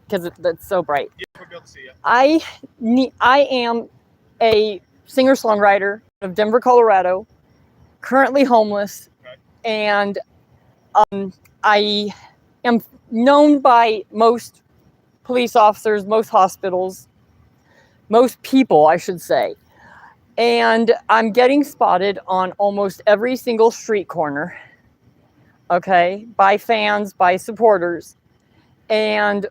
because that's so bright. Yeah, we'll be able to see you. I am a singer-songwriter of Denver, Colorado, currently homeless, and I am known by most police officers, most hospitals, most people, I should say. And I'm getting spotted on almost every single street corner, okay, by fans, by supporters. And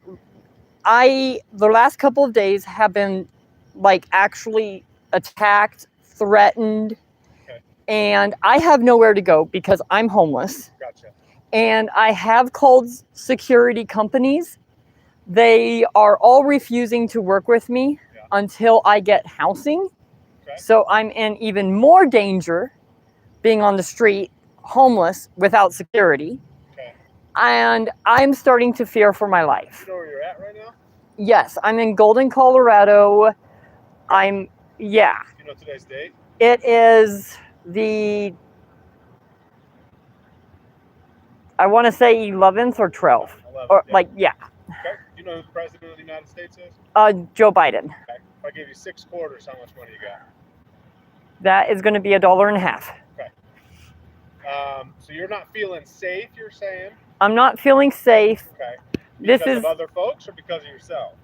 the last couple of days have been like actually attacked, threatened, and I have nowhere to go because I'm homeless. Gotcha. And I have called security companies. They are all refusing to work with me until I get housing. So I'm in even more danger being on the street, homeless, without security. And I'm starting to fear for my life. You know where you're at right now? Yes, I'm in Golden, Colorado. You know today's date? It is I want to say 11th or 12th. 11th, or yeah. Okay. Do you know who the President of the United States is? Joe Biden. Okay. If I gave you 6 quarters, how much money you got? That is going to be $1.50. Okay. So you're not feeling safe, you're saying? I'm not feeling safe. Okay. This Because is of other folks or because of yourself?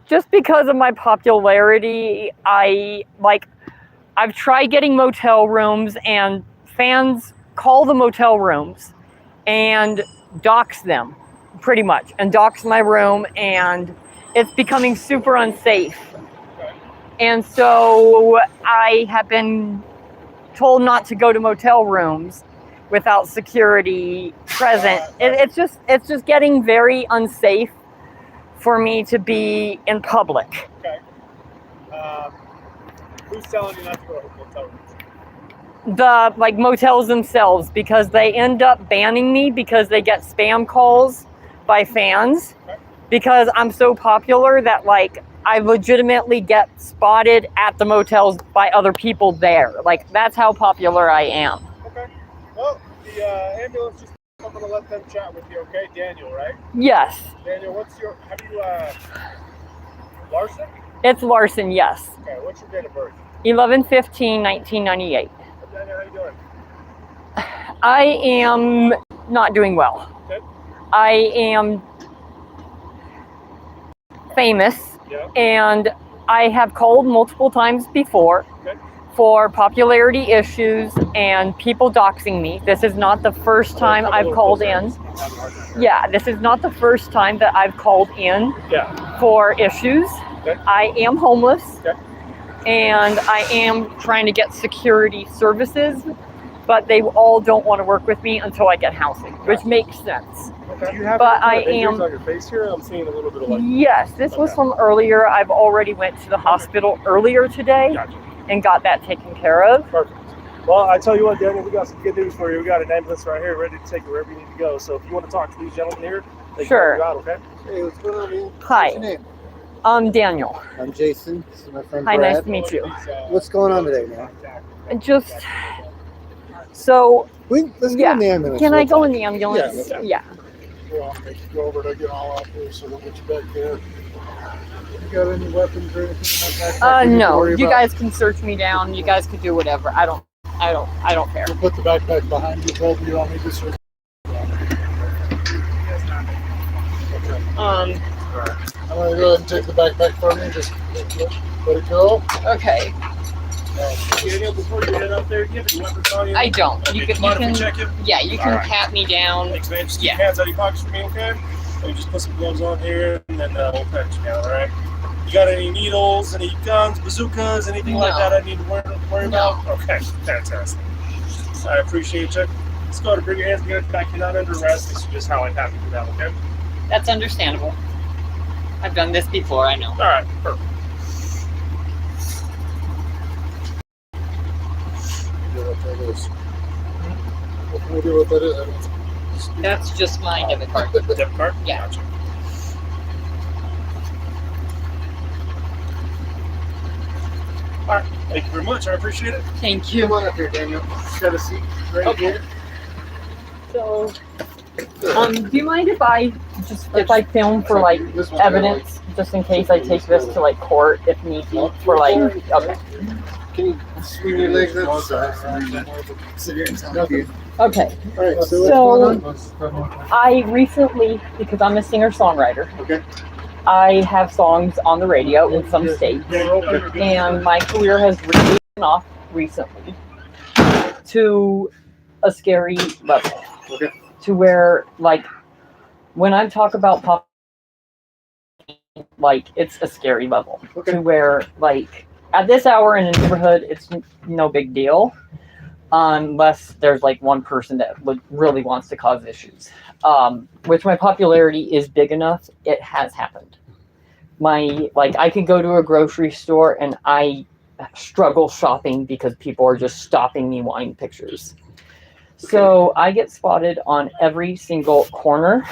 just because of my popularity. I've tried getting motel rooms, and fans call the motel rooms and dox them, pretty much, and dox my room, and it's becoming super unsafe. And so I have been told not to go to motel rooms without security present. It's just getting very unsafe for me to be in public. Okay. Who's telling you not to go to motel rooms? The motels themselves, because they end up banning me because they get spam calls by fans. Because I'm so popular that I legitimately get spotted at the motels by other people there. That's how popular I am. Okay. Well, the ambulance just I'm gonna let them chat with you, okay? Daniel, right? Yes. Daniel, Larson? It's Larson, yes. Okay, what's your date of birth? 11/15/1998. Daniel, how you doing? I am not doing well. Okay. I am famous, and I have called multiple times before for popularity issues and people doxing me. This is not the first time I've called in. Yeah, this is not the first time that I've called in for issues. I am homeless, and I am trying to get security services, but they all don't want to work with me until I get housing, which makes sense. Do you have injuries on your face here? I'm seeing a little bit of Yes, this was from earlier. I've already went to the hospital earlier today and got that taken care of. Perfect. Well, I tell you what, Daniel, we got some good news for you. We got an ambulance right here ready to take you wherever you need to go. So if you want to talk to these gentlemen here, they can help you out, okay? Hey, what's going on, man? Hi. What's your name? I'm Daniel. I'm Jason. This is my friend Hi, Brad. nice to meet you. What's going on today, man? Let's get in the ambulance. Can I go in the ambulance? Yeah. Well, I'll make you go over to get all out there, so we'll get you back there. You got any weapons or anything like that? No. You guys can search me down. You guys can do whatever. I don't care. We'll put the backpack behind you. Both of you don't need to search. Okay. I'm going to go ahead and take the backpack from you. Just let it go. Okay. Daniel, before you head up there, do you have any weapons on you? I don't. Okay, You can check you? Yeah, you can All right. pat me down. Thanks, man. Just keep your hands out of your pockets for me, okay? So you just put some gloves on here, and then we'll pat you down, all right? You got any needles, any guns, bazookas, anything like that I need to worry about? Okay, fantastic. I appreciate you. Let's go ahead and bring your hands behind your back. You're not under arrest. This is just how I have to do that, okay? That's understandable. I've done this before, I know. All right, perfect. What that is. What can we do with that is? That's just my debit card. Debit card? Yeah. Gotcha. All right, thank you very much. I appreciate it. Thank you. Come on up here, Daniel. Got a seat right here. So, Do you mind if I film for like evidence, just in case I take this to like court if need be? For like, okay. Can you swing your legs up so I can sit here and sound good? Okay. All right. So I recently, because I'm a singer-songwriter, Okay. I have songs on the radio in some states, and my career has really taken off recently to a scary level. Okay. To where, like, when I talk about pop, like, it's a scary level. Okay. To where, like, at this hour in a neighborhood, it's no big deal, unless there's like one person that really wants to cause issues. Which my popularity is big enough, it has happened. I could go to a grocery store and I struggle shopping because people are just stopping me wanting pictures. So I get spotted on every single corner.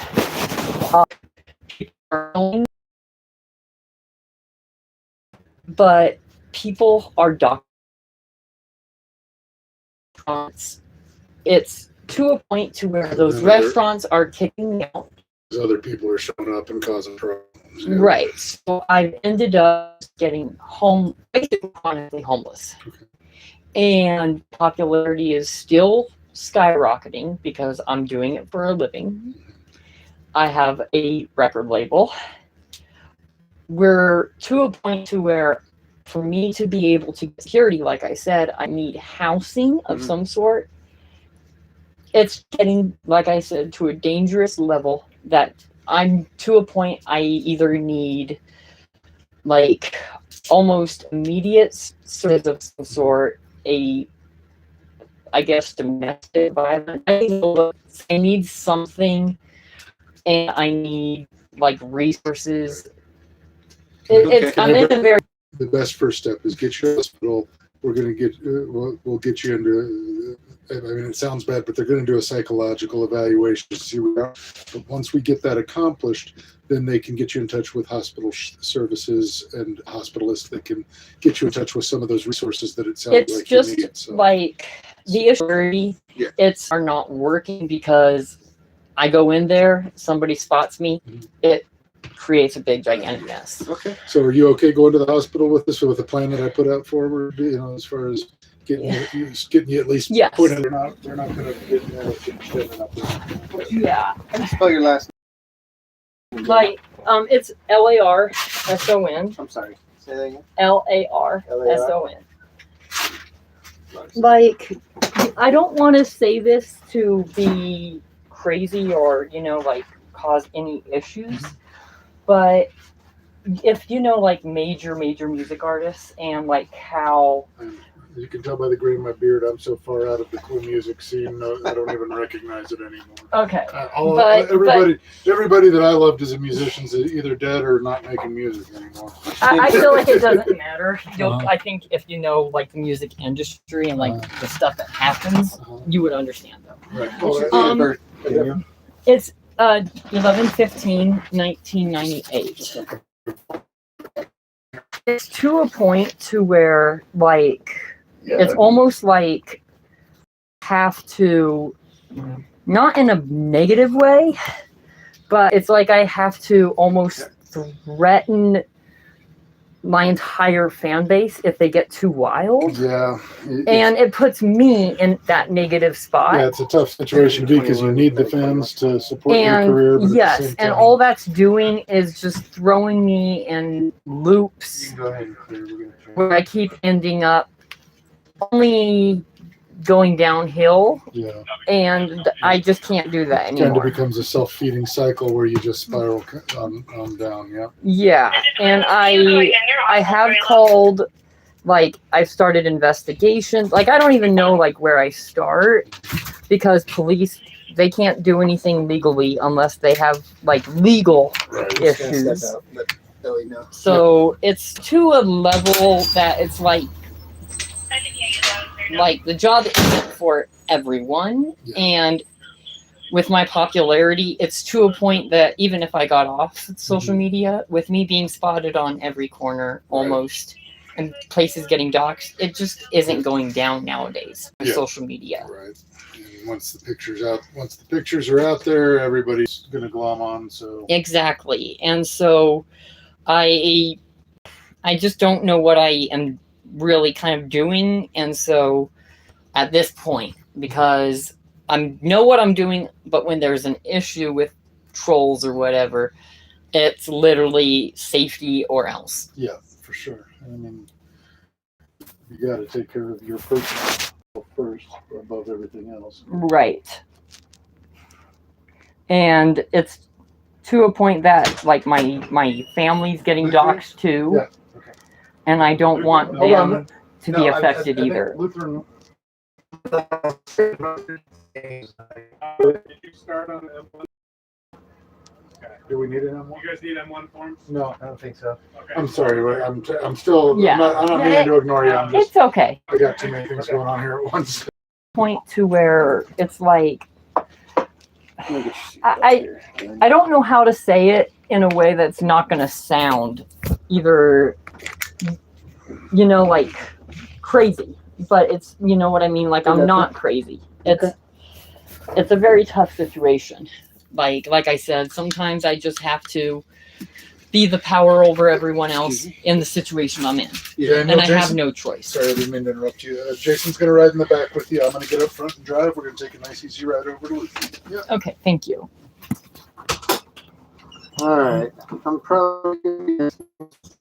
But people are it's to a point to where those restaurants are kicking me out. Other people are showing up and causing problems. Yeah. Right. So I've ended up getting basically chronically homeless. Okay. And popularity is still skyrocketing because I'm doing it for a living. I have a record label. We're to a point to where for me to be able to get security, like I said, I need housing of some sort. It's getting, like I said, to a dangerous level that I'm to a point I either need like almost immediate service of some sort, I guess domestic violence. I need something, and I need like resources. I'm in a very. The best first step is get your hospital. We're going to get, we'll get you into, I mean, it sounds bad, but they're going to do a psychological evaluation to see where. But once we get that accomplished, then they can get you in touch with hospital services and hospitalists that can get you in touch with some of those resources that it sounds It's like just you need. So. like the issue, are not working because I go in there, somebody spots me, it creates a big gigantic mess. Okay. So are you okay going to the hospital with this, or with the plan that I put out forward? You know, as far as getting you at least pointed. They're not going to get up there. Yeah. How do you spell your last name? Like it's Larson. I'm sorry. Say that again. Larson. Like, I don't want to say this to be crazy or like cause any issues. But if like major music artists and like how you can tell by the green of my beard, I'm so far out of the cool music scene, I don't even recognize it anymore. Okay, everybody that I loved as a musician is either dead or not making music anymore. I feel like it doesn't matter. I think if like the music industry and like the stuff that happens, you would understand though. Right. It's 11/15/1998. It's to a point to where it's almost like have to, not in a negative way, but it's like I have to almost threaten my entire fan base if they get too wild. Yeah. And it puts me in that negative spot. Yeah, it's a tough situation because you need the fans to support your career. But yes, and all that's doing is just throwing me in loops where I keep ending up only going downhill. Yeah. And I just can't do that anymore. It kind of becomes a self-feeding cycle where you just spiral on down, yeah. Yeah, and I have called, I've started investigations. I don't even know, where I start, because police, they can't do anything legally unless they have, legal issues. So it's to a level that it's the job isn't for everyone, and with my popularity, it's to a point that even if I got off social media, with me being spotted on every corner almost, and places getting doxxed, it just isn't going down nowadays with social media. Right. once the pictures are out there, everybody's gonna glom on. So Exactly. And so I just don't know what I am really kind of doing. And so at this point, because I know what I'm doing, but when there's an issue with trolls or whatever, it's literally safety or else. yeah, for sure. I mean, you got to take care of your personal health first above everything else. Right. And it's to a point that like my family's getting doxxed too. Yeah. Okay. And I don't want them to be affected either. Lutheran. Did you start on M1? Okay. Do we need an M1? You guys need M1 forms? No. I don't think so. Okay. I'm sorry. I'm still. Yeah. I'm not meaning to ignore you. I'm just. It's okay. I got too many things going on here at once. Point to where it's like I don't know how to say it in a way that's not going to sound either, you know, like crazy, but it's, you know what I mean? Like I'm not crazy. It's a very tough situation. Like I said, sometimes I just have to be the power over everyone else in the situation I'm in. Yeah, And I have no choice. Sorry, I didn't mean to interrupt you. Jason's going to ride in the back with you. I'm going to get up front and drive. We're going to take a nice, easy ride over to Lutheran. Yeah. Okay, thank you. All right. I'm probably going to get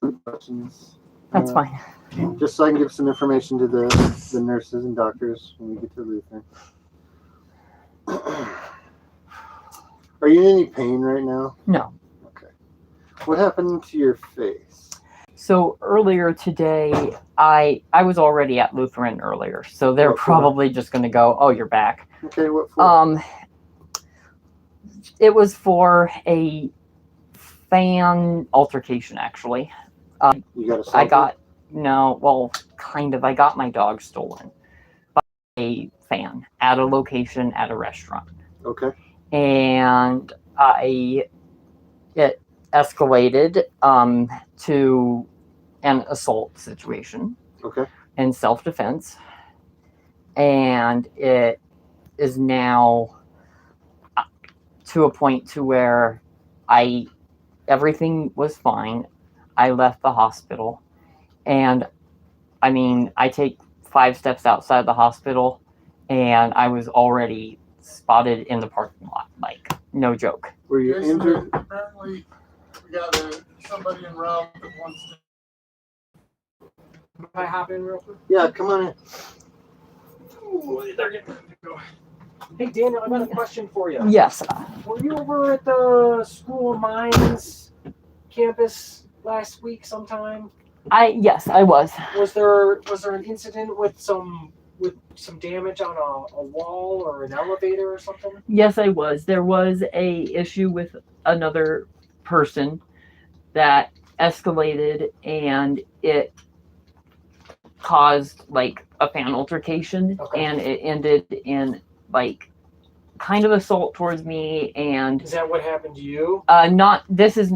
some questions. That's fine. Just so I can give some information to the nurses and doctors when we get to Lutheran. Are you in any pain right now? No. Okay. What happened to your face? So earlier today, I was already at Lutheran earlier, so they're What for? probably just going to go, "Oh, you're back." Okay, what for? It was for a fan altercation, actually. You got I got kind of. I got my dog stolen by a fan at a location at a restaurant, Okay. and it escalated to an assault situation. Okay. In self-defense, and it is now to a point to where everything was fine. I left the hospital, and I mean, I take 5 steps outside the hospital and I was already spotted in the parking lot. Like, no joke. Were you injured? Apparently, we got somebody en route that wants to. Can I hop in real quick? Yeah, come on in. Ooh, they're getting ready to go. Hey, Daniel, I got a question for you. Yes. Were you over at the School of Mines campus last week sometime? Yes, I was. Was there an incident with some damage on a wall or an elevator or something? Yes, I was. There was a issue with another person that escalated, and it caused like a fan altercation. Okay. And it ended in like kind of assault towards me. And Is that what happened to you? this is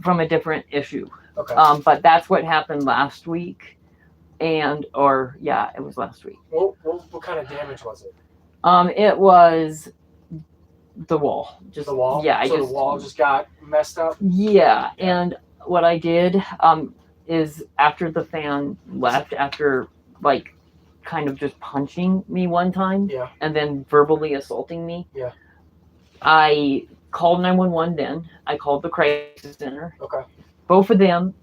from a different issue. Okay. But that's what happened last week. It was last week. What kind of damage was it? It was the wall. Just The wall? Yeah, the wall just got messed up? Yeah, and what I did is after the fan left, after like kind of just punching me one time, Yeah. and then verbally assaulting me, Yeah. I called 911 then. I called the crisis center. Okay. Both of them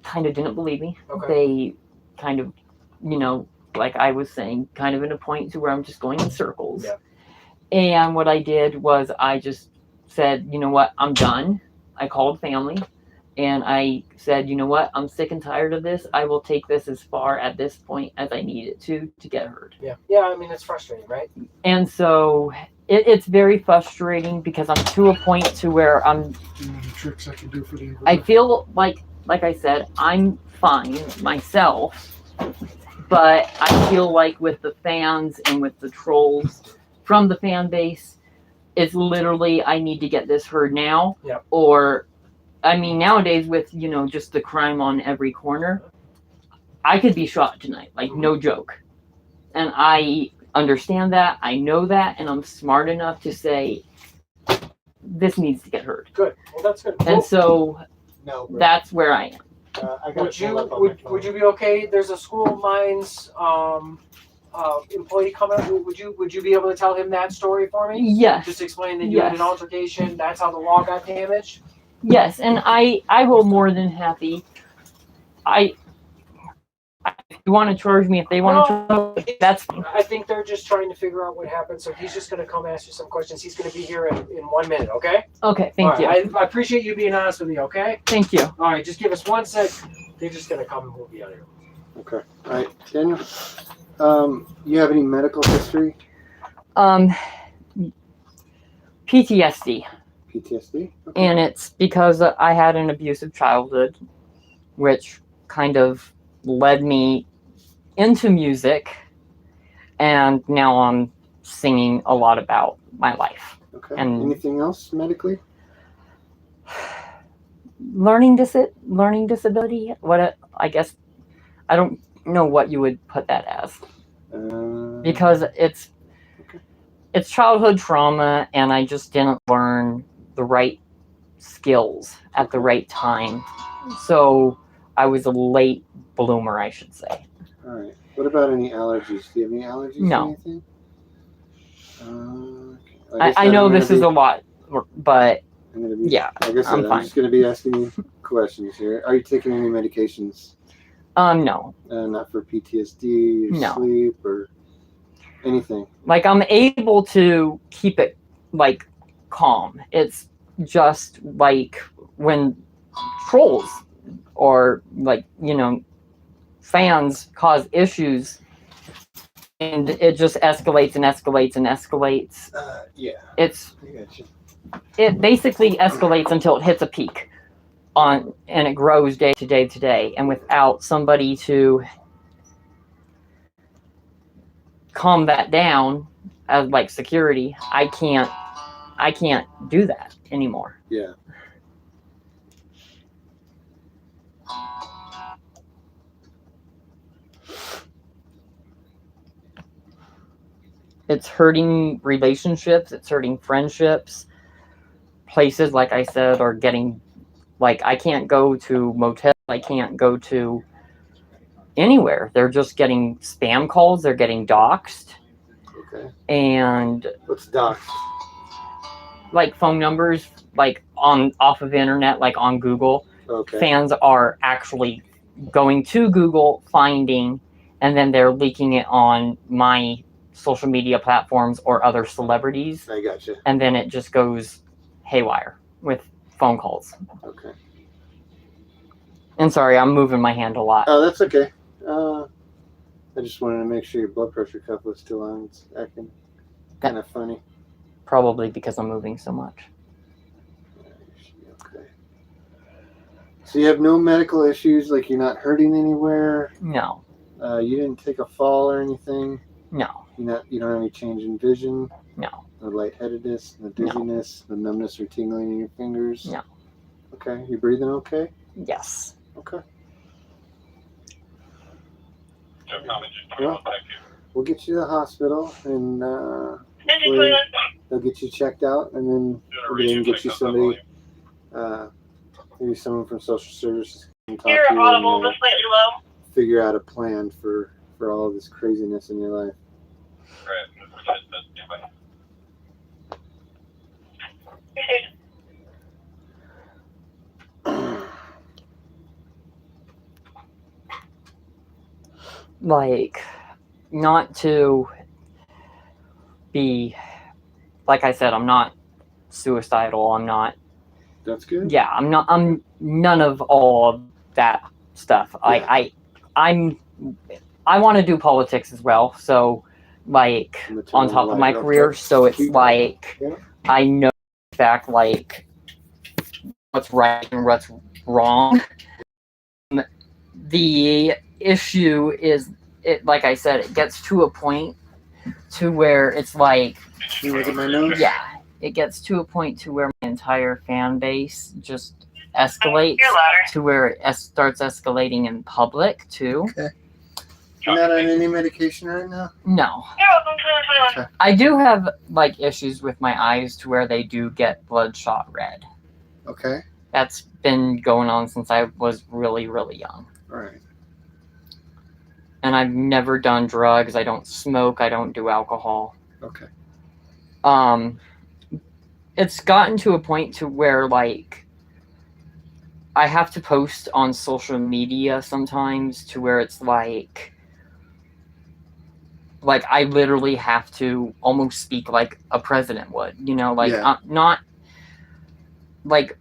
kind of didn't believe me. Okay. They kind of, like I was saying, kind of in a point to where I'm just going in circles. Yeah. And what I did was I just said, you know what, I'm done. I called family and I said, you know what, I'm sick and tired of this. I will take this as far at this point as I need it to get heard. Yeah. Yeah, I mean, it's frustrating, right? And so it's very frustrating because I'm to a point to where Any tricks I can do for the. I feel like I said, I'm fine myself, but I feel like with the fans and with the trolls from the fan base, it's literally, I need to get this heard now. Yeah. Or, I mean, nowadays with, just the crime on every corner, I could be shot tonight, like no joke. And I understand that. I know that, and I'm smart enough to say this needs to get heard. Good. Well, that's good. And so No, bro. that's where I am. I got Would you be okay? There's a school of mines employee coming up. Would you be able to tell him that story for me? Yes. Just explain that you had an altercation. That's how the wall got damaged. Yes, and I will more than happy. If you want to charge me, if they want to charge me, that's fine. I think they're just trying to figure out what happened. So he's just going to come ask you some questions. He's going to be here in 1 minute. Okay. Okay. Thank you. I appreciate you being honest with me. Okay. Thank you. All right. Just give us 1 sec. They're just going to come and we'll be out of here. Okay. All right, Daniel. You have any medical history? PTSD. PTSD? Okay. And it's because I had an abusive childhood, which kind of led me into music, and now I'm singing a lot about my life. Okay. And anything else medically? Learning disability. I guess I don't know what you would put that as, because it's childhood trauma, and I just didn't learn the right skills at the right time. So I was a late bloomer, I should say. All right. What about any allergies? Do you have any allergies? No. To anything? I know this is a lot, but yeah, like I said, I'm just going to be asking you questions here. Are you taking any medications? No. Not for PTSD or No. sleep or anything? Like, I'm able to keep it, like, calm. It's just, like, when trolls or, like, fans cause issues, and it just escalates and escalates and escalates. Yeah. It basically escalates until it hits a peak and it grows day to day to day. And without somebody to calm that down as like security, I can't do that anymore. Yeah. It's hurting relationships. It's hurting friendships. Places, like I said, are getting, like, I can't go to motels. I can't go to anywhere. They're just getting spam calls. They're getting doxxed. Okay. And what's doxxed? Like phone numbers, like off of the internet, like on Google. Okay. Fans are actually going to Google, finding, and then they're leaking it on my social media platforms or other celebrities. I gotcha. And then it just goes haywire with phone calls. Okay. And sorry, I'm moving my hand a lot. Oh, that's okay. I just wanted to make sure your blood pressure cuff was still on. It's acting kind of funny. Probably because I'm moving so much. Okay. So you have no medical issues, like you're not hurting anywhere? No. You didn't take a fall or anything? No. You don't have any change in vision? No. No lightheadedness, no dizziness, no numbness or tingling in your fingers? No. Okay. You breathing okay? Yes. Okay. Well, we'll get you to the hospital, and they'll get you checked out, and then we'll get you somebody, maybe someone from social services can talk to you and figure out a plan for all of this craziness in your life. Like, not to be, like I said, I'm not suicidal. I'm not. That's good. Yeah, I'm none of all of that stuff. Yeah. I want to do politics as well. So, like, on top of my career, so it's like, I know, in fact, like, what's right and what's wrong. The issue is, like I said, it gets to a point to where it's like, you look at my nose? Yeah, it gets to a point to where my entire fan base just escalates to where it starts escalating in public too. Okay. You're not on any medication right now? No. Okay. I do have like issues with my eyes to where they do get bloodshot red. Okay. That's been going on since I was really, really young. All right. And I've never done drugs. I don't smoke. I don't do alcohol. Okay. It's gotten to a point to where like I have to post on social media sometimes to where it's like I literally have to almost speak like a president would, you know, like Yeah. not like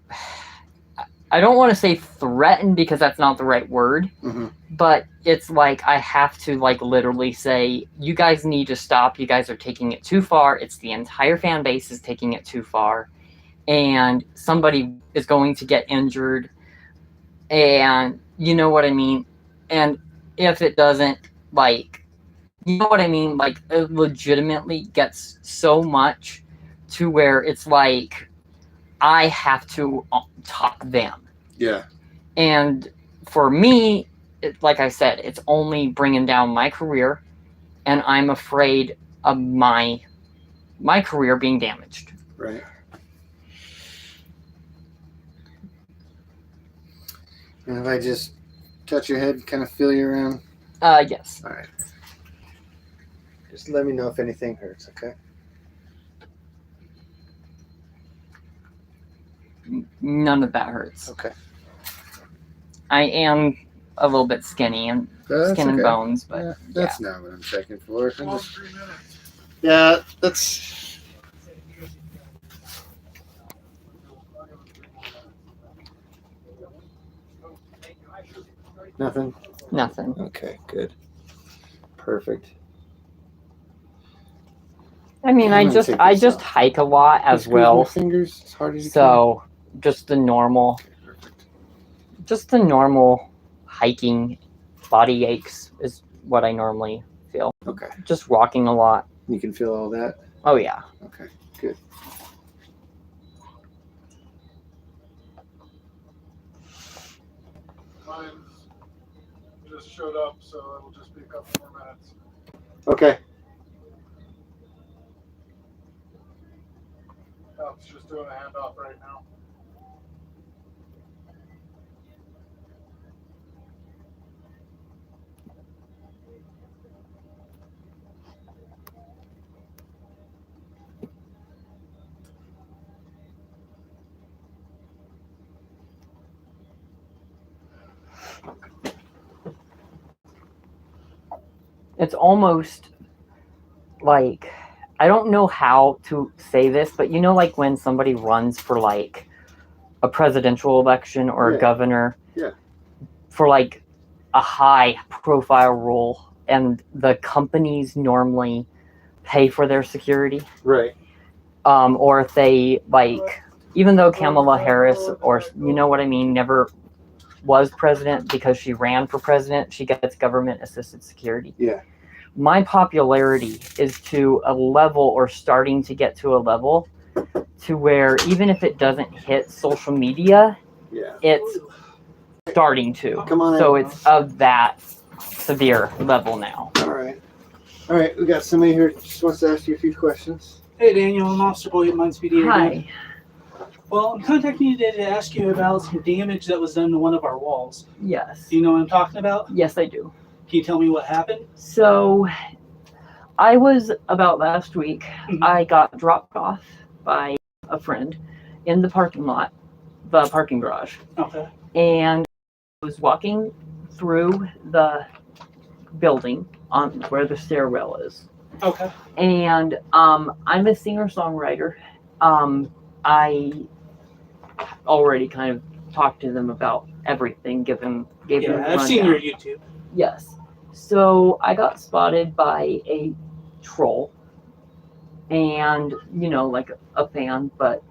I don't want to say threaten because that's not the right word, Mm-hmm. but it's like I have to like literally say, you guys need to stop. You guys are taking it too far. It's the entire fan base is taking it too far, and somebody is going to get injured, and you know what I mean. And if it doesn't, like, you know what I mean, like it legitimately gets so much to where it's like I have to talk them. Yeah. And for me, like I said, it's only bringing down my career, and I'm afraid of my career being damaged. Right. And if I just touch your head, kind of feel you around? Yes. All right. Just let me know if anything hurts, okay? None of that hurts. Okay. I am a little bit skinny and That's skin and okay. bones, but Yeah, that's not what I'm checking for. I'm just... Yeah, that's... Nothing? nothing. Okay, good. Perfect. I mean, I'm gonna take I this just off. hike a lot as Squeeze my well. fingers as hard as you So just the normal, can. Okay, perfect. just the normal hiking body aches is what I normally feel. Okay. Just walking a lot. You can feel all that? Oh yeah. Okay, good. Mine just showed up, so it'll just be a couple more minutes. Okay. It's just doing a handoff right now. It's almost like, I don't know how to say this, but you know, like when somebody runs for like a presidential election or Yeah. a governor, Yeah. for like a high profile role, and the companies normally pay for their security, Right. or if they like, even though Kamala Harris, or you know what I mean, never was president, because she ran for president, she gets government assisted security. Yeah. My popularity is to a level, or starting to get to a level, to where even if it doesn't hit social media, Yeah. it's starting to. Come on So in. it's of that severe level now. All right. All right, we got somebody here who just wants to ask you a few questions. Hey Daniel, I'm Officer Boyd, Mines PD. Hi. Well, I'm contacting you today to ask you about some damage that was done to one of our walls. Yes. Do you know what I'm talking about? Yes, I do. Can you tell me what happened? So I was, about last week, I got dropped off by a friend in the parking lot, the parking garage. Okay. And I was walking through the building on where the stairwell is. Okay. And I'm a singer-songwriter. I already kind of talked to them about everything, gave them Yeah, I've seen your YouTube. Yes. So I got spotted by a troll, and you know, like a fan, but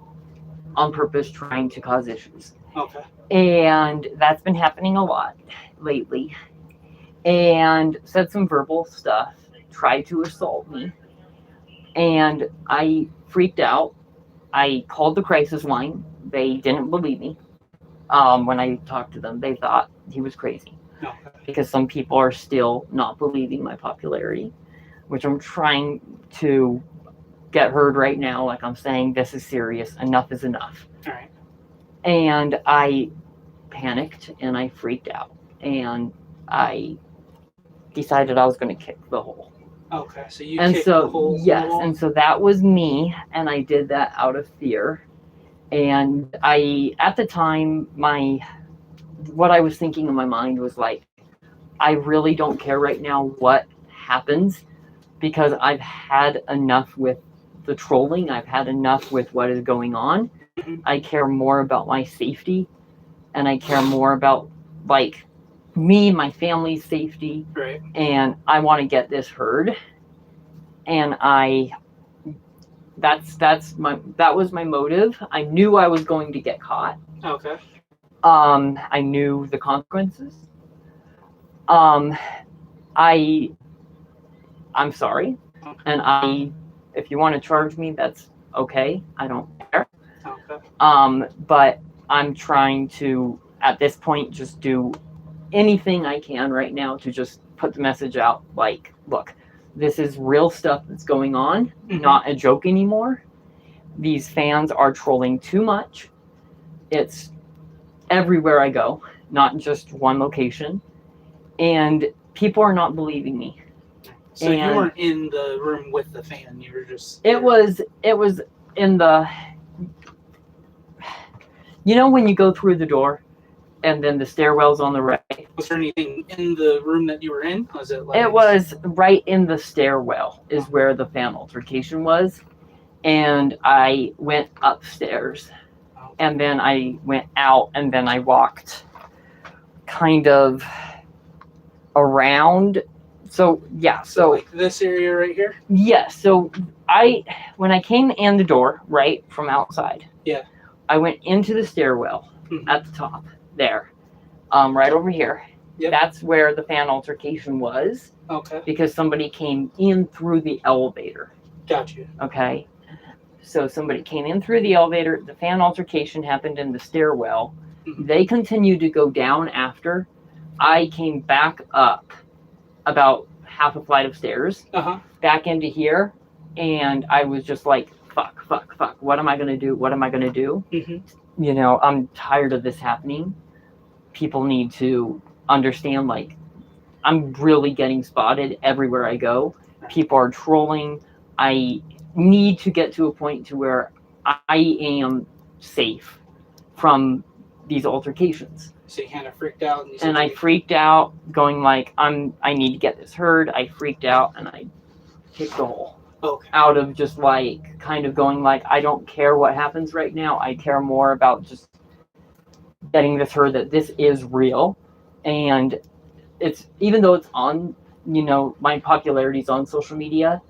on purpose trying to cause issues. Okay. And that's been happening a lot lately. And said some verbal stuff, tried to assault me, and I freaked out. I called the crisis line. They didn't believe me. When I talked to them, they thought he was crazy. Okay. because some people are still not believing my popularity, which I'm trying to get heard right now. Like I'm saying, this is serious. Enough is enough. All right. And I panicked and I freaked out and I decided I was going to kick the hole. Okay, so you And kicked so the hole in the yes, wall? and so that was me, and I did that out of fear. And I, at the time, what I was thinking in my mind was like, I really don't care right now what happens, because I've had enough with the trolling. I've had enough with what is going on. I care more about my safety, and I care more about like me, my family's safety, Right. and I want to get this heard. And that was my motive. I knew I was going to get caught. Okay. I knew the consequences. I'm sorry, and if you want to charge me, that's okay. I don't care. Okay. But I'm trying to, at this point, just do anything I can right now to just put the message out. Like, look, this is real stuff that's going on, not a joke anymore. These fans are trolling too much. It's everywhere I go, not just one location. And people are not believing me. So you weren't in the room with the fan, you were just... It was in the... You know when you go through the door and then the stairwell's on the right? Was there anything in the room that you were in? Was it like... It was right in the stairwell is where the fan altercation was. And I went upstairs. And then I went out and then I walked kind of around. So, yeah. So like this area right here? Yeah. So when I came in the door, right, from outside. Yeah. I went into the stairwell at the top there, right over here. Yep. That's where the fan altercation was. Okay. Because somebody came in through the elevator. Gotcha. Okay. So somebody came in through the elevator. The fan altercation happened in the stairwell. They continued to go down after. I came back up about half a flight of stairs, back into here, and I was just like, fuck. What am I going to do? What am I going to do? You know, I'm tired of this happening. People need to understand, like, I'm really getting spotted everywhere I go. People are trolling. I need to get to a point to where I am safe from these altercations. So you kind of freaked out. And I freaked out, going like, I need to get this heard. I freaked out and I kicked the hole. Okay. Out of just like, kind of going like, I don't care what happens right now. I care more about just getting this heard that this is real. And it's, even though it's on, you know, my popularity's on social media,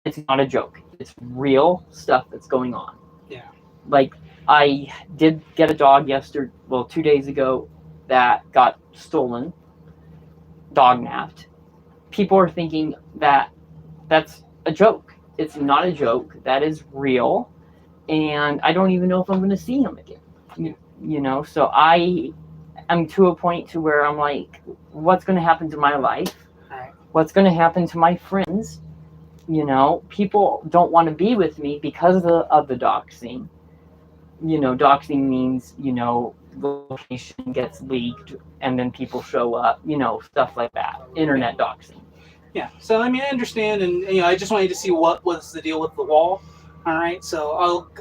it's not a joke. It's real stuff that's going on. Yeah. Like, I did get a dog 2 days ago that got stolen, dog napped. People are thinking that that's a joke. It's not a joke. That is real. And I don't even know if I'm going to see him again. You know, so I am to a point to where I'm like, what's going to happen to my life? What's going to happen to my friends? You know, people don't want to be with me because of the doxing. You know, doxing means, you know, the location gets leaked and then people show up, you know, stuff like that. Internet doxing. Yeah. So, I mean, I understand. And, you know, I just wanted to see what was the deal with the wall. All right. So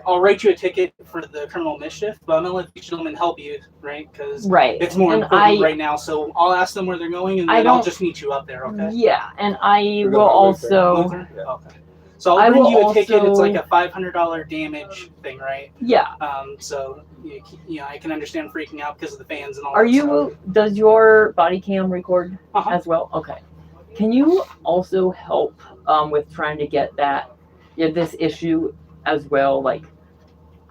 I'll write you a ticket for the criminal mischief, but I'm going to let these gentlemen help you, right? Because it's more important right now. So I'll ask them where they're going and then I'll just meet you up there. Okay. Yeah. And I will also. Okay. So I'll bring you a ticket. It's like a $500 damage thing, right? Yeah. So you know, I can understand freaking out because of the fans and all. Are you? Does your body cam record as well? Okay. Can you also help with trying to get this issue as well, like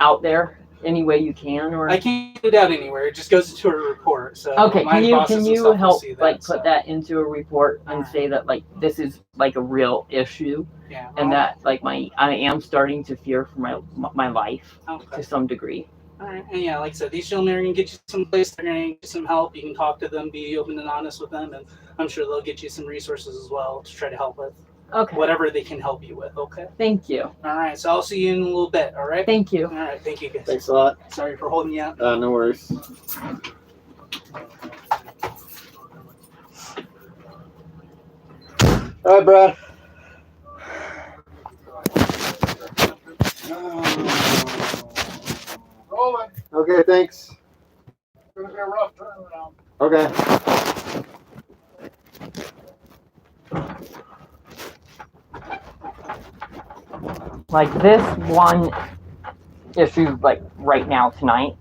out there any way you can? Or I can't get it out anywhere. It just goes into a report. So okay. Can you help put that into a report and say that like this is like a real issue? Yeah. And that like I am starting to fear for my life to some degree. All right, and yeah, like I said, these gentlemen are gonna get you some place. They're gonna get you some help. You can talk to them, be open and honest with them, and I'm sure they'll get you some resources as well to try to help with whatever they can help you with. Okay. Thank you. All right, so I'll see you in a little bit. All right. Thank you. All right, thank you, guys. Thanks a lot. Sorry for holding you out. No worries. All right, Brad. Rolling. Okay, thanks. It's gonna be a rough turnaround. Okay. Like this one issue, like right now tonight,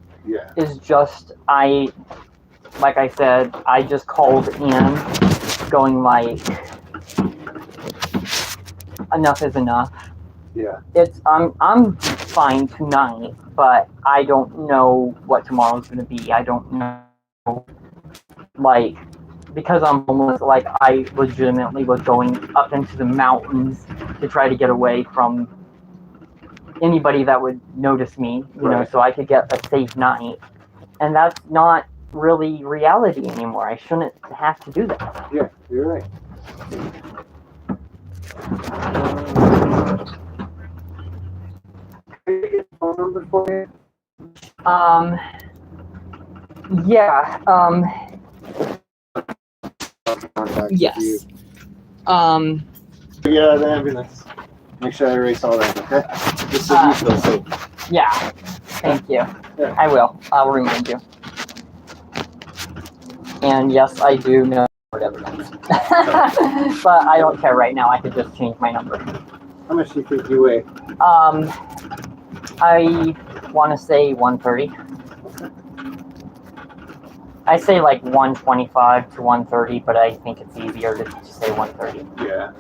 is just like I said, I just called in, going like, enough is enough. Yeah. It's I'm fine tonight, but I don't know what tomorrow's gonna be. I don't know, like, because I'm homeless. Like, I legitimately was going up into the mountains to try to get away from anybody that would notice me, you know, so I could get a safe night. And that's not really reality anymore. I shouldn't have to do that. Yeah, you're right. Can I get a phone number for you? Yeah, yes. Get out of the ambulance. Make sure I erase all that, okay? Just so you feel safe. Yeah, thank you. Yeah. I will. I'll remind you. And yes, I do know evidence. But I don't care right now. I could just change my number. How much do you think you weigh? I want to say 130. I say like 125 to 130, but I think it's easier to say 130. Yeah.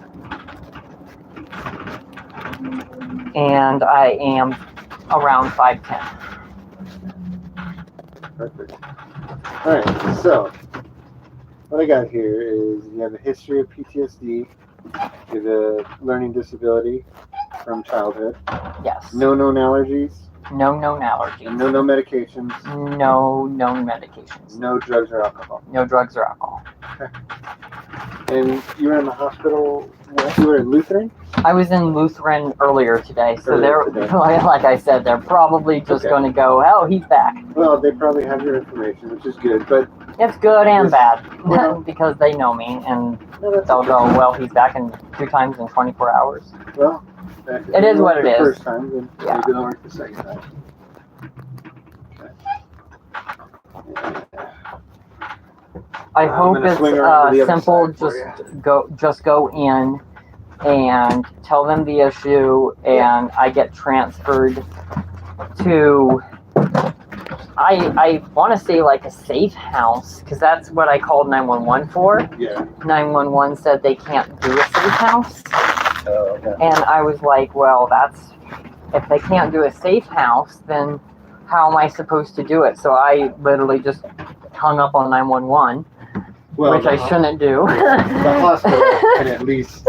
And I am around 5'10". Perfect. All right, so what I got here is you have a history of PTSD, you have a learning disability from childhood. Yes. No known allergies. No known allergies. No known medications. No known medications. No drugs or alcohol. No drugs or alcohol. Okay. And you were in the hospital. You were in Lutheran? I was in Lutheran earlier today, so Earlier they're today. like I said, they're probably just going to go, oh, he's back. Well, they probably have your information, which is good, but it's good and bad well, because they know me, and well, they'll go, well, he's back in 2 times in 24 hours. Well, it is what it is. The first time, then maybe it'll work the second time. I hope it's simple. Just go in and tell them the issue, and I get transferred to. I want to say like a safe house, because that's what I called 911 for. Yeah. 911 said they can't do a safe house. Oh, okay. And I was like, well, if they can't do a safe house, then how am I supposed to do it? So I literally just hung up on 911, which I shouldn't do. The hospital can at least.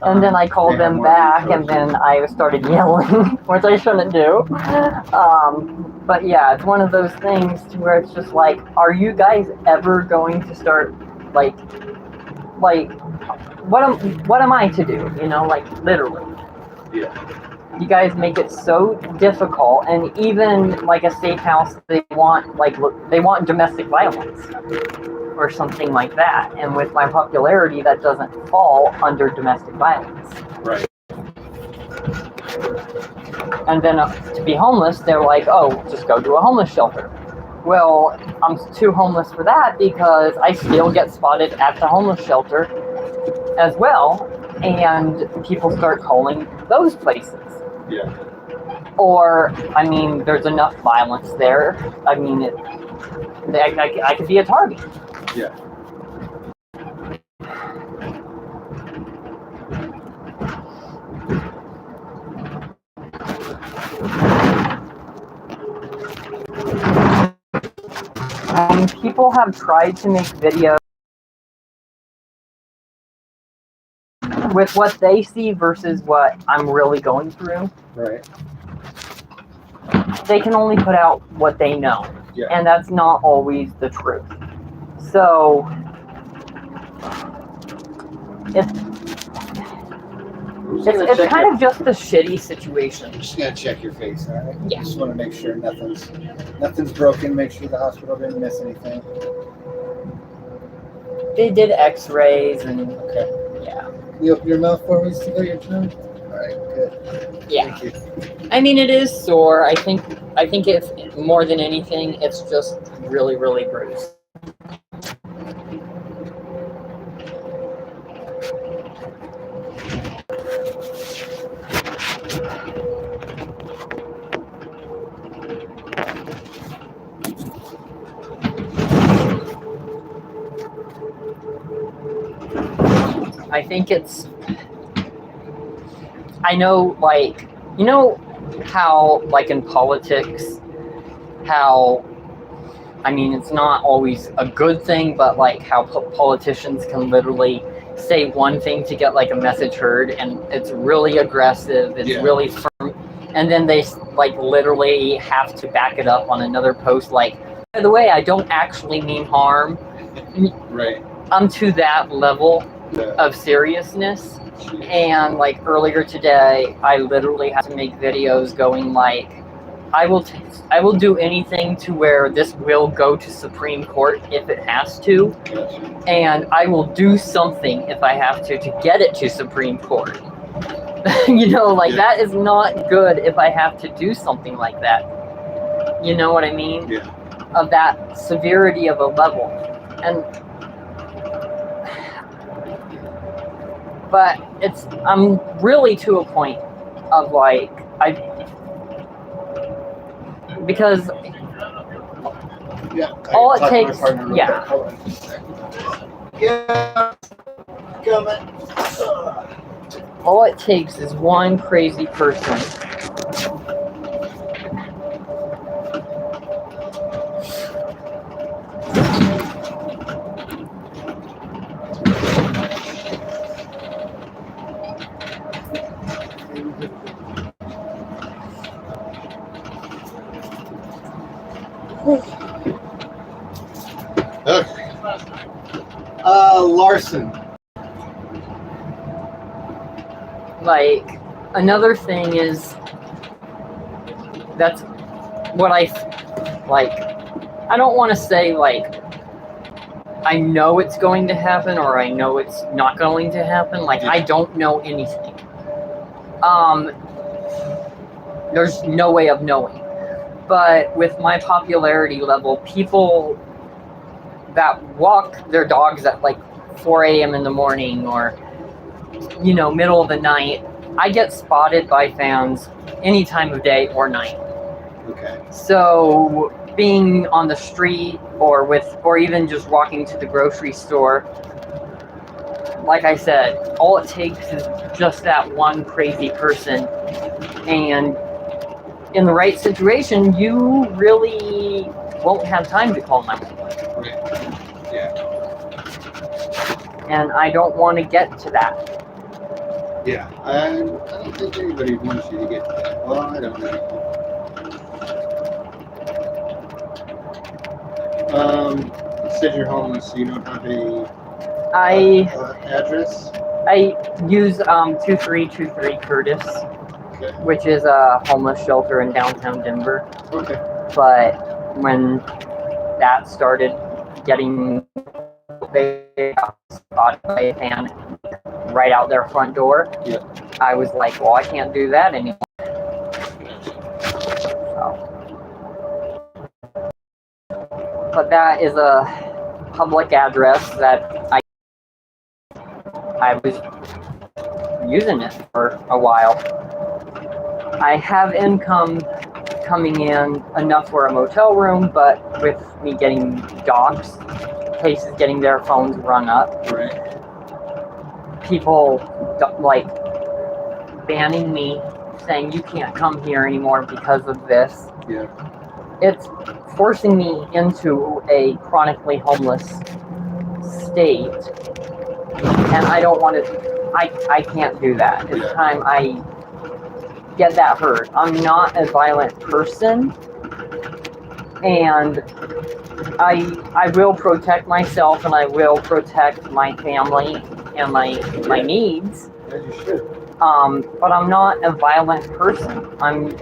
And then I called them back, and then I started yelling, which I shouldn't do. But yeah, it's one of those things where it's just like, are you guys ever going to start, like, what am I to do? You know, like, literally. Yeah. You guys make it so difficult, and even like a safe house, they want domestic violence or something like that. And with my popularity, that doesn't fall under domestic violence. Right. And then to be homeless, they're like, oh, just go to a homeless shelter. Well, I'm too homeless for that because I still get spotted at the homeless shelter as well, and people start calling those places. Yeah. Or, I mean, there's enough violence there. I mean, I could be a target. Yeah. People have tried to make videos with what they see versus what I'm really going through. Right. they can only put out what they know. Yeah. And that's not always the truth. So it's kind of just a shitty situation. I'm just gonna check your face, all right? Yeah. Just want to make sure nothing's broken. Make sure the hospital didn't miss anything. They did X-rays and Okay. yeah. Can you open your mouth for me to your tongue? All right, good. Yeah. Thank you. I mean, it is sore. I think it's more than anything, it's just really, really bruised. I think it's, I know, like, you know how, like, in politics, how, I mean, it's not always a good thing, but, like, how politicians can literally say one thing to get, like, a message heard, and it's really aggressive, it's really firm, and then they, like, literally have to back it up on another post, like, by the way, I don't actually mean harm. Right. I'm to that level of seriousness. And like earlier today, I literally had to make videos going like, I will do anything to where this will go to Supreme Court if it has to, and I will do something if I have to get it to Supreme Court. You know, like that is not good if I have to do something like that. You know what I mean? Yeah. Of that severity of a level. And but I'm really to a point of like, because all it takes, all it takes is one crazy person Okay. Larson. like, another thing is, that's what I don't want to say, like, I know it's going to happen or I know it's not going to happen. Like, I don't know anything. There's no way of knowing. But with my popularity level, people that walk their dogs at like 4 a.m. in the morning or, you know, middle of the night, I get spotted by fans any time of day or night. Okay. So being on the street or even just walking to the grocery store, like I said, all it takes is just that one crazy person, and in the right situation, you really won't have time to call 911. Right. Yeah. And I don't want to get to that. Yeah. I don't think anybody wants you to get to that. Well, I don't know. You said you're homeless, so you don't have a address? I use 2323 Curtis, Okay. which is a homeless shelter in downtown Denver. Okay. But when that started getting, they got spotted by a fan right out their front door. Yeah. I was like, well, I can't do that anymore. So. But that is a public address that I was using it for a while. I have income coming in enough for a motel room, but with me getting dogs, cases getting their phones rung up, Right. people like banning me, saying you can't come here anymore because of this. Yeah. It's forcing me into a chronically homeless state, and I don't want to. I can't do that. It's time I get that hurt. I'm not a violent person, and I will protect myself and I will protect my family and my needs. As you should. But I'm not a violent person. I'm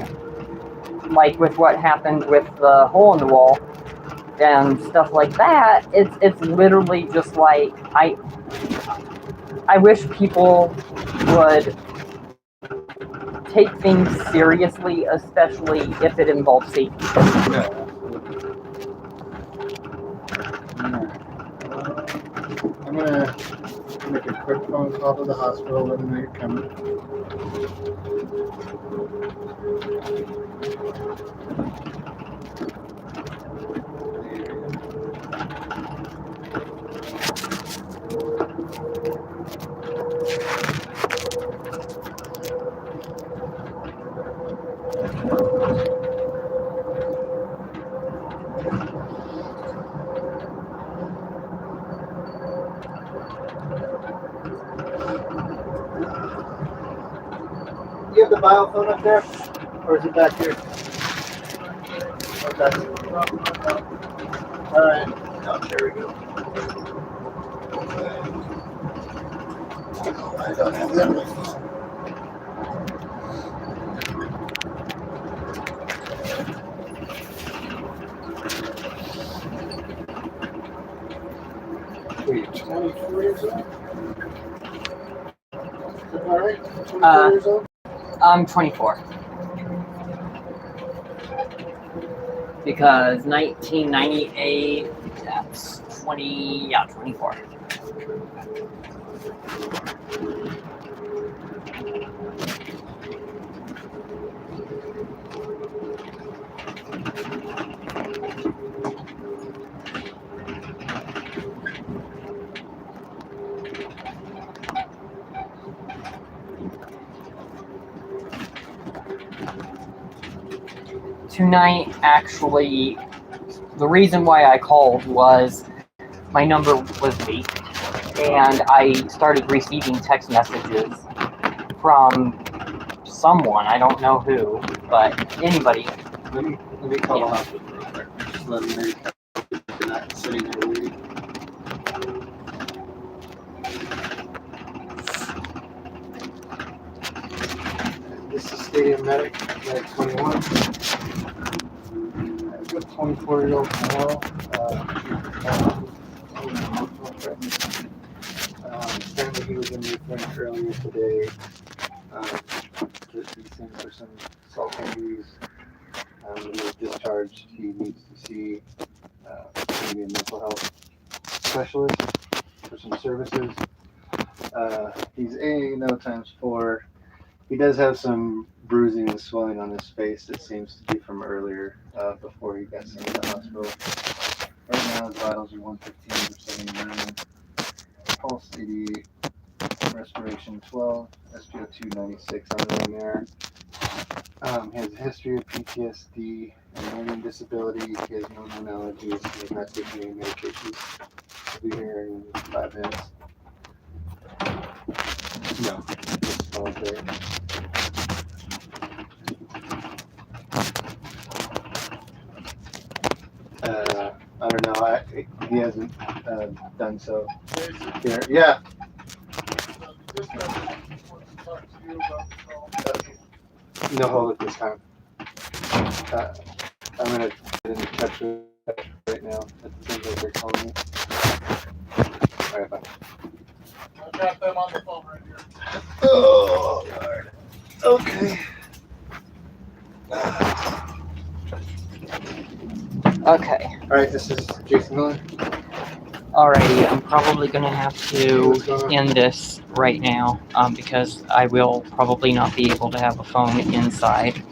like with what happened with the hole in the wall and stuff like that. It's literally just like I wish people would take things seriously, especially if it involves safety. No. I'm gonna make a quick phone call to the hospital, let them know you're coming. You have the biophone up there? Or is it back here? Okay. Alright. Oh, there we go. I don't have that one. Wait, 24 years old? Alright, 24 years old? I'm 24. Because 1998, that's 24. Tonight, actually, the reason why I called was my number was leaked, and I started receiving text messages from someone, I don't know who, but anybody. Let me call the hospital real quick. Just let them know you're not sitting there waiting. This is Stadium Medic, Medic 21. I've got 24-year-old tomorrow. Apparently he was in the clinic earlier today. He's in for some salt injuries. When he was discharged, he needs to see maybe a mental health specialist for some services. He's A&O ×4. He does have some bruising and swelling on his face that seems to be from earlier, before he got sent to the hospital. Right now his vitals are 115/79, pulse 88, respiration 12, SpO2 96 on the air. He has a history of PTSD and learning disability. He has no known allergies. He has not taken any medications. He'll be here in 5 minutes. No, just voluntary. I don't know. He hasn't done so. Here. Yeah. No hold at this time. I'm gonna get in touch with right now. It seems like they're calling me. All right, bye. I've got them on the phone right here. Oh, Lord. Okay. Okay. All right, this is Jason Miller. Alrighty, I'm probably gonna have to end this right now, because I will probably not be able to have a phone inside.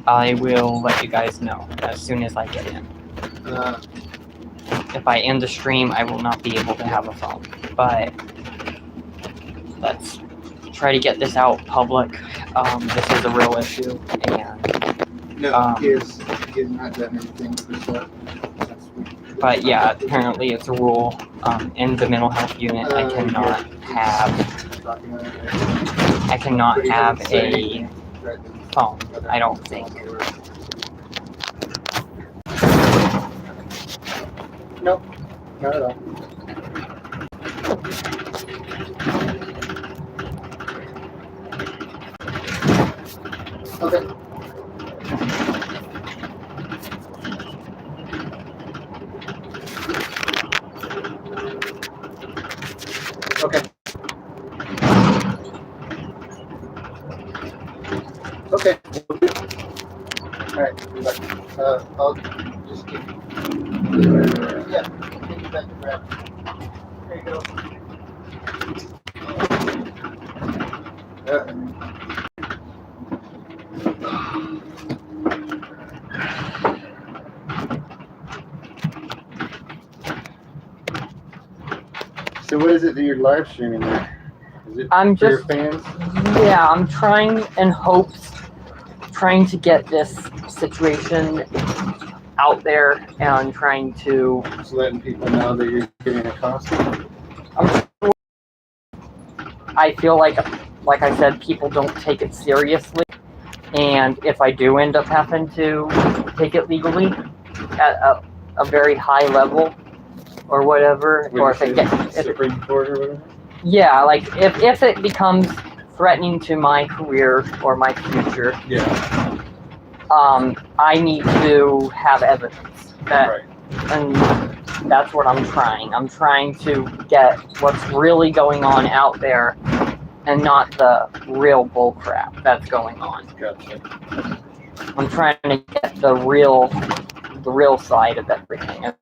I will let you guys know as soon as I get in. If I end the stream, I will not be able to have a phone, but let's try to get this out public. This is a real issue, and No, he has not done anything with that. but yeah, apparently it's a rule in the mental health unit. I cannot have a phone. I don't think. Nope, not at all. Okay. Okay. Okay. All right. I'll just keep. Yeah. Take it back to grab. There you go. So what is it that you're live streaming there? Is it I'm for your just, fans? yeah, I'm trying to get this situation out there and trying to. Just letting people know that you're getting a costume. I feel like I said, people don't take it seriously, and if I do end up having to take it legally at a very high level or whatever, or if it gets Supreme Court or whatever. Yeah, like if it becomes threatening to my career or my future, Yeah. I need to have evidence that, Right. and that's what I'm trying. I'm trying to get what's really going on out there, and not the real bullcrap that's going on. Gotcha. I'm trying to get the real side of everything.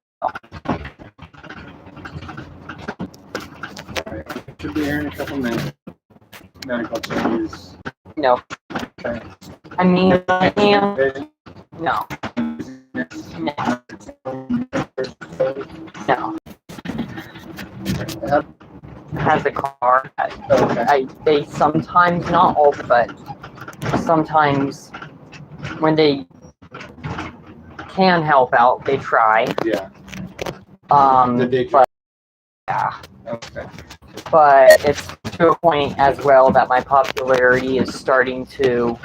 Alright. Should be here in a couple minutes. Medical changes. No. Okay. I mean, I am. No. No. Has a car. They sometimes, not all, but sometimes when they can help out, they try. Yeah. But yeah. Okay. But it's to a point as well that my popularity is starting to